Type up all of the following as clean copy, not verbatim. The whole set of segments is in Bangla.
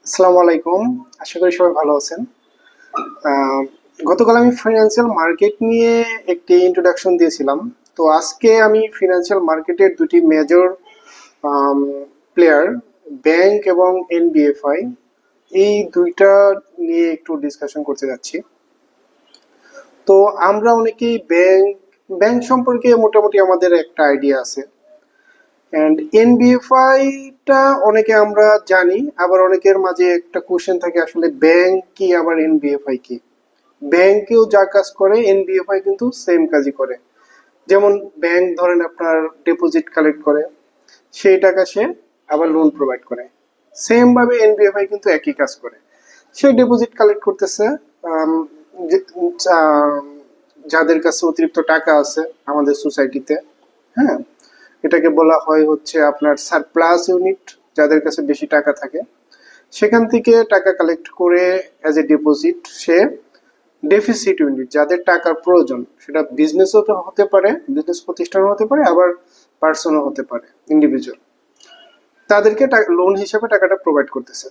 আসসালামু আলাইকুম। আশা করি সবাই ভালো আছেন। আহ, গতকাল আমি ফাইন্যান্সিয়াল মার্কেট নিয়ে একটি ইন্ট্রোডাকশন দিয়েছিলাম। তো আজকে আমি ফিনান্সিয়াল মার্কেটের দুটি মেজর প্লেয়ার, ব্যাংক এবং এনবিএফআই, এই দুইটা নিয়ে একটু ডিসকাশন করতে যাচ্ছি। তো আমরা অনেকেই ব্যাংক ব্যাংক সম্পর্কে মোটামুটি আমাদের একটা আইডিয়া আছে, অ্যান্ড এনবিএফআই টা অনেকে আমরা জানি, আবার অনেকের মাঝে একটা কোশ্চেন থাকে আসলে ব্যাংক কি আবার এনবিএফআই কি। ব্যাংকেও যা কাজ করে এনবিএফআই কিন্তু সেম কাজই করে। যেমন ব্যাংক ধরেন আপনার ডিপোজিট কালেক্ট করে, সেই টাকা সে আবার লোন প্রোভাইড করে। সেম ভাবে এনবিএফআই কিন্তু একই কাজ করে। সে ডিপোজিট কালেক্ট করতেছে, আম, যে- আম, যাদের কাছে অতিরিক্ত টাকা আছে আমাদের সোসাইটিতে। হ্যাঁ, এটাকে বলা হয় হচ্ছে আপনার সারপ্লাস ইউনিট, যাদের কাছে বেশি টাকা থাকে সেখান থেকে টাকা কালেক্ট করে as a deposit say deficit unit, যাদের টাকার প্রয়োজন, সেটা বিজনেসও হতে পারে, বিজনেস প্রতিষ্ঠানও হতে পারে, আবার পার্সনও হতে পারে, ইন্ডিভিজুয়াল, তাদেরকে লোন হিসেবে টাকাটা প্রোভাইড করতেছে।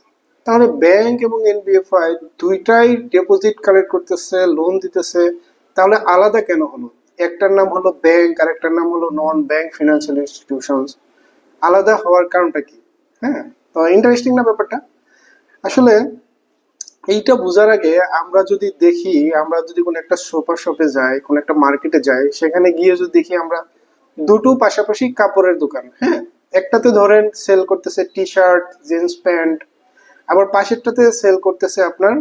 তাহলে ব্যাংক এবং এনবিএফআই দুইটাই ডিপোজিট কালেক্ট করতেছে, লোন দিতেছে। তাহলে আলাদা কেন হলো? একটার নাম হলো ব্যাংক আর একটার নাম হলো নন ব্যাংক ফিনান্সিয়াল ইনস্টিটিউশনস। আলাদা হওয়ার কারণটা কি? হ্যাঁ, তো ইন্টারেস্টিং না ব্যাপারটা? আসলে এইটা বোঝার আগে আমরা যদি দেখি, আমরা যদি কোনো একটা সুপার শপে যাই, কোনো একটা মার্কেটে যাই, সেখানে গিয়ে যদি দেখি আমরা দুটো পাশাপাশি কাপড়ের দোকান, হ্যাঁ, একটাতে ধরেন সেল করতেছে টি শার্ট, জিন্স প্যান্ট, আবার পাশেরটাতে সেল করতেছে আপনার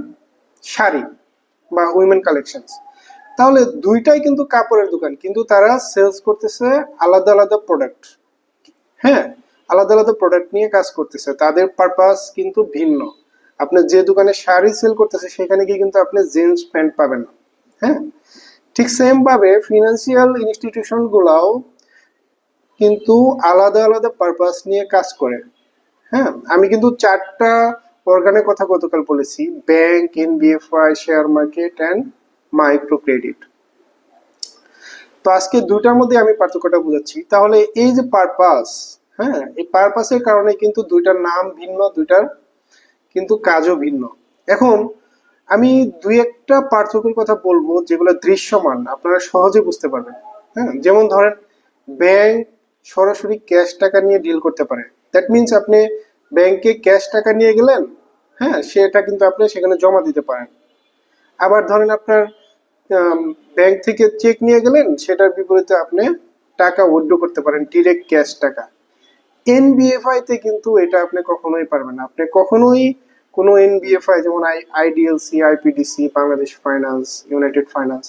শাড়ি বা উইমেন কালেকশন। তাহলে দুইটাই কিন্তু কাপড়ের দোকান, কিন্তু তারা সেলস করতেছে আলাদা আলাদা প্রোডাক্ট। হ্যাঁ, আলাদা আলাদা প্রোডাক্ট নিয়ে কাজ করতেছে, তাদের পারপাস কিন্তু ভিন্ন। আপনি যে দোকানে শাড়ি সেল করতেছে সেখানে গিয়ে কিন্তু আপনি জিন্স প্যান্ট পাবেন না। হ্যাঁ, ঠিক সেম ভাবে ফিনান্সিয়াল ইনস্টিটিউশন গুলাও কিন্তু আলাদা আলাদা পারপাস নিয়ে কাজ করে। হ্যাঁ, আমি কিন্তু চারটা অর্গানের কথা গতকাল বলেছি: bank, NBFI, share market and micro credit. তো আজকে দুইটার মধ্যে আমি পার্থক্যটা বুঝাচ্ছি। তাহলে এই যে পারপাস, হ্যাঁ, এই পারপাসের কারণে কিন্তু দুইটার নাম ভিন্ন, দুইটার কিন্তু কাজও ভিন্ন। এখন আমি দুই একটা পার্থক্যের কথা বলবো যেগুলো দৃশ্যমান, আপনারা সহজে বুঝতে পারবেন। হ্যাঁ, যেমন ধরেন ব্যাংক সরাসরি ক্যাশ টাকা নিয়ে ডিল করতে পারে। দ্যাট মিনস আপনি ব্যাংকে ক্যাশ টাকা নিয়ে গেলেন, হ্যাঁ, সেটা কিন্তু আপনি সেখানে জমা দিতে পারেন। আবার ধরেন আপনার ব্যাংক থেকে চেক নিয়ে গেলেন, সেটার বিপরীতে আপনি টাকা উইথড্র করতে পারেন, ডিরেক্ট ক্যাশ টাকা। এনবিএফআই তে কিন্তু এটা আপনি কখনোই পারবেন না। আপনি কখনোই কোনো এনবিএফআই যেমন IDLC, IPDC, Bangladesh finance, United finance,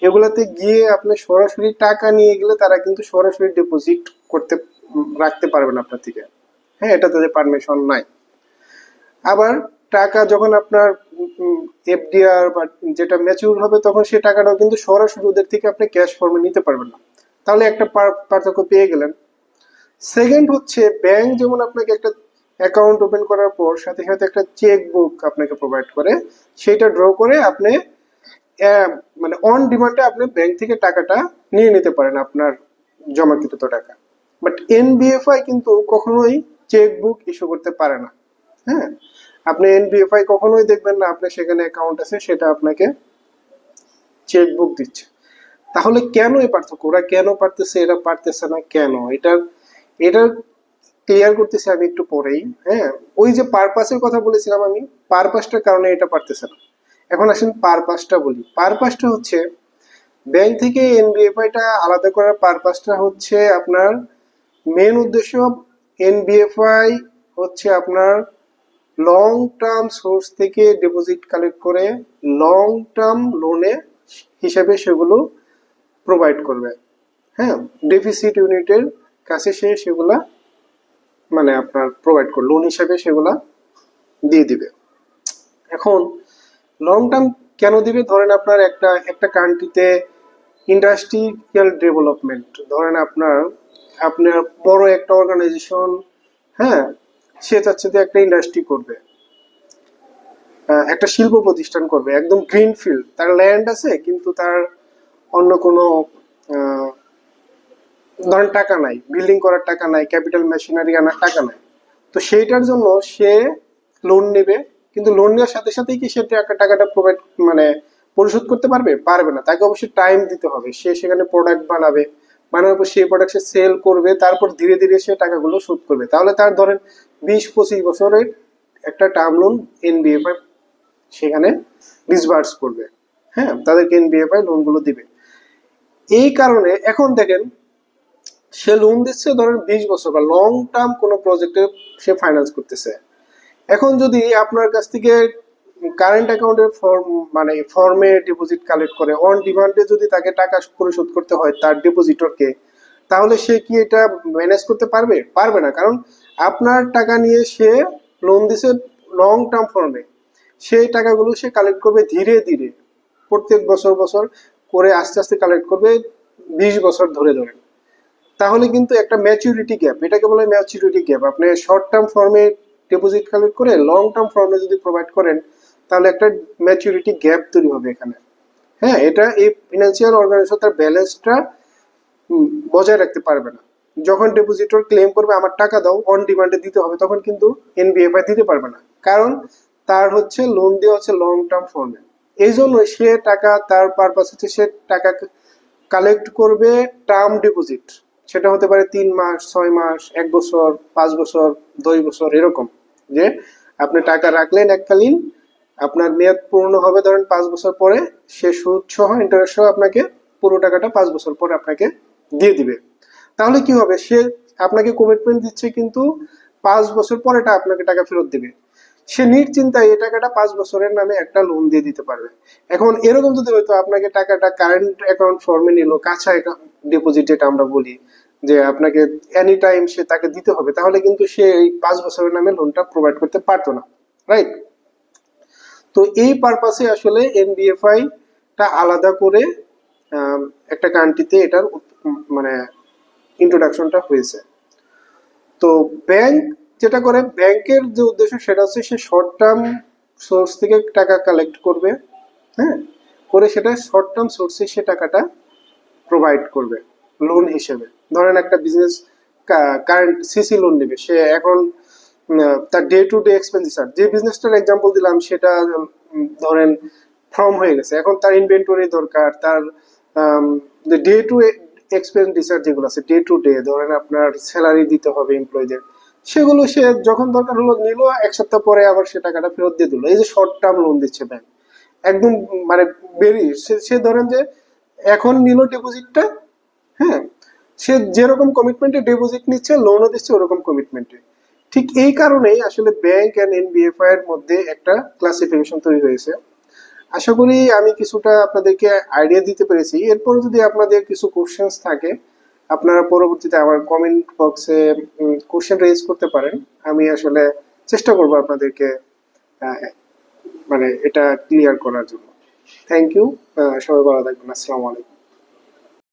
এগুলাতে গিয়ে আপনি সরাসরি টাকা নিয়ে গেলে তারা কিন্তু সরাসরি ডিপোজিট করতে রাখতে পারবেন আপনার থেকে। হ্যাঁ, এটা তাদের পারমিশন নাই। আবার টাকা যখন আপনার এফডিআর বা যেটা ম্যাচিউর হবে, তখন সেই টাকাটাও কিন্তু সরাসরি ওদের থেকে আপনি ক্যাশ ফর্মে নিতে পারবেন না। তাহলে একটা পার্থক্য পেয়ে গেলেন। সেকেন্ড হচ্ছে ব্যাংক যেমন আপনাকে একটা অ্যাকাউন্ট ওপেন করার পর সাথে সাথে একটা চেক বুক আপনাকে প্রোভাইড করে, সেইটা ড্র করে আপনি মানে অন ডিমান্ডে আপনি ব্যাংক থেকে টাকাটা নিয়ে নিতে পারেন, আপনার জমাকৃত টাকা। বাট এনবিএফআই কিন্তু কখনোই চেক বুক ইস্যু করতে পারে না। হ্যাঁ, আপনি এনবিএফআই কখনোই দেখবেন না আপনার সেখানে অ্যাকাউন্ট আছে সেটা আপনাকে চেক বুক দিচ্ছে। তাহলে কেন এই পার্থক্য? ওরা কেন পারতেছে, এরা পারতেছে না কেন? এটার ক্লিয়ার করতেছি আমি একটু পরেই। হ্যাঁ, ওই যে পারপাসের কথা বলেছিলাম আমি, পারপাসটার কারণে এটা পারতেছে না। এখন আসেন পারপাসটা বলি। পারপাসটা হচ্ছে ব্যাংক থেকে এনবিএফআইটা আলাদা করার পারপাসটা হচ্ছে আপনার মেন উদ্দেশ্য। এনবিএফআই হচ্ছে আপনার লং টার্ম সোর্স থেকে ডিপোজিট কালেক্ট করে লং টার্ম লোনে হিসাবে সেগুলো প্রোভাইড করবে। হ্যাঁ, ডেফিসিট ইউনিটের কাছে সে সেগুলা মানে আপনার প্রোভাইড করে লোন হিসাবে সেগুলা দিয়ে দিবে। এখন লং টার্ম কেন দিবে? ধরেন আপনার একটা একটা কান্ট্রিতে ইন্ডাস্ট্রিয়াল ডেভেলপমেন্ট, ধরেন আপনার আপনার বড় একটা অর্গানাইজেশন, হ্যাঁ, সে চাচ্ছে যে একটা ইন্ডাস্ট্রি করবে, একটা শিল্প প্রতিষ্ঠান করবে, একদম গ্রিন ফিল্ড, তার ল্যান্ড আছে কিন্তু তার অন্য কোনো আহ, ধরেন টাকা নাই, বিল্ডিং করার টাকা নাই, ক্যাপিটাল মেশিনারি আনার টাকা নাই। তো সেইটার জন্য সে লোন নেবে, কিন্তু লোন নেওয়ার সাথে সাথেই কি সে টাকাটা প্রোভাইড মানে পরিশোধ করতে পারবে? পারবে না। তাকে অবশ্যই টাইম দিতে হবে। সে সেখানে প্রোডাক্ট বানাবে, বানানোর পর সেই প্রোডাক্ট সে সেল করবে, তারপর ধীরে ধীরে সে টাকাগুলো শোধ করবে। তাহলে তার ধরেন 20-25 বছরের একটা টার্ম লোন এনবিএফআই সেখানে ডিসবার্স করবে। হ্যাঁ, তাদেরকে এনবিএফআই লোনগুলো দিবে। এই কারণে এখন দেখেন, সে লোন দিচ্ছে ধরেন 20 বছর বা লং টার্ম কোনো প্রজেক্টে সে ফাইন্যান্স করতেছে। এখন যদি আপনার কাছ থেকে কারেন্ট অ্যাকাউন্টের ফর্ম মানে ফর্মে ডিপোজিট কালেক্ট করে, অন ডিমান্ডে যদি তাকে টাকা পরিশোধ করতে হয় তার ডিপোজিটরকে, তাহলে সে কি এটা ম্যানেজ করতে পারবে? পারবে না। কারণ আপনার টাকা নিয়ে সে লোন দিছে লং টার্ম ফর্মে, সেই টাকাগুলো সে কালেক্ট করবে ধীরে ধীরে, প্রত্যেক বছর বছর করে আস্তে আস্তে কালেক্ট করবে, 20 বছর ধরে ধরে। তাহলে কিন্তু একটা ম্যাচুরিটি গ্যাপ, এটাকে বলে ম্যাচুরিটি গ্যাপ। আপনি শর্ট টার্ম ফর্মে ডিপোজিট কালেক্ট করে লং টার্ম ফর্মে যদি প্রোভাইড করেন, তাহলে একটা ম্যাচুরিটি গ্যাপ তৈরি হবে এখানে। হ্যাঁ, এটা এই ফিনান্সিয়াল অর্গানাইজেশন তার ব্যালেন্সটা বজায় রাখতে পারবে না। যখন ডিপোজিটর ক্লেম করবে আমার টাকা দাও, অন ডিমান্ডে দিতে হবে, তখন কিন্তু এনবিএফআই দিতে পারবে না। কারণ তার হচ্ছে লোন দেওয়া হচ্ছে লং টার্ম ফর্মে। এই জন্য সে টাকা, তার পারপাস হচ্ছে সে টাকা কালেক্ট করবে টার্ম ডিপোজিট। সেটা হতে পারে 3 মাস, 6 মাস, 1 বছর, 5 বছর, 10 বছর, এরকম। যে আপনি টাকা রাখলেন এককালীন, আপনার মেয়াদ পূর্ণ হবে ধরেন 5 বছর পরে, সে সুদ সহ ইন্টারেস্ট সহ আপনাকে পুরো টাকাটা 5 বছর পরে আপনাকে দিয়ে দিবে। তাহলে কি হবে, সে আপনাকে কমিটমেন্ট দিচ্ছে কিন্তু 5 বছর পরে আপনাকে টাকা ফেরত দিবে। সে নিশ্চিন্তায় এই টাকাটা 5 বছরের নামে একটা লোন দিয়ে দিতে পারবে। এখন এরকম যদি হয়তো আপনাকে টাকাটা কারেন্ট অ্যাকাউন্ট ফর্মে নিল, কাঁচা ডিপোজিট যেটা আমরা বলি, যে আপনাকে এনি টাইম সে তাকে দিতে হবে, তাহলে কিন্তু সে এই 5 বছরের নামে লোনটা প্রোভাইড করতে পারতো না। রাইট? তো এই পারপাসে আসলে এনবিএফআই টা আলাদা করে একটা কান্ট্রিতে এটার মানে ইন্ট্রোডাকশনটা হয়েছে। তো ব্যাংক যেটা করে, ব্যাংকের যে উদ্দেশ্য সেটা হচ্ছে সে শর্ট টার্ম সোর্স থেকে টাকা কালেক্ট করবে। হ্যাঁ, করে সেটা শর্ট টার্ম সোর্সে সে টাকাটা প্রোভাইড করবে লোন হিসেবে। ধরেন একটা বিজনেস কারেন্ট সিসি লোন নেবে, সে এখন তার ডে টু ডে এক্সপেন্ডিচার, যে বিজনেসটার এক্সাম্পল দিলাম সেটা ধরেন ফর্ম হয়ে গেছে, এখন তার ইনভেন্টরি দরকার, তার ডে টু এক্সপেন্ডিচার যেগুলো আছে ডে টু ডে, ধরেন আপনার স্যালারি দিতে হবে এমপ্লয়ীদের, সেগুলো সে যখন দরকার হলো নিল, 1 সপ্তাহ পরে আবার সে টাকাটা ফেরত দিয়ে দিল। এই যে শর্ট টার্ম লোন দিচ্ছে ব্যাংক, একদম মানে বেরিয়ে সে ধরেন যে এখন নিল ডিপোজিটটা, হ্যাঁ, সে যেরকম কমিটমেন্টে ডিপোজিট নিচ্ছে লোনও দিচ্ছে ওরকম কমিটমেন্টে। ঠিক এই কারণেই আসলে ব্যাংক এন্ড এনবিএফআই এর মধ্যে একটা ক্লাসিফিকেশন তৈরি হয়েছে। আশা করি আমি কিছুটা আপনাদেরকে আইডিয়া দিতে পেরেছি। এরপর যদি আপনাদের কিছু কোশ্চেন্স থাকে, আপনারা পরবর্তীতে আমার কমেন্ট বক্সে কোশ্চেন রেজ করতে পারেন। আমি আসলে চেষ্টা করব আপনাদেরকে আহ, মানে এটা ক্লিয়ার করার জন্য। Thank you. সবাই ভালো থাকবেন। আসসালামু আলাইকুম।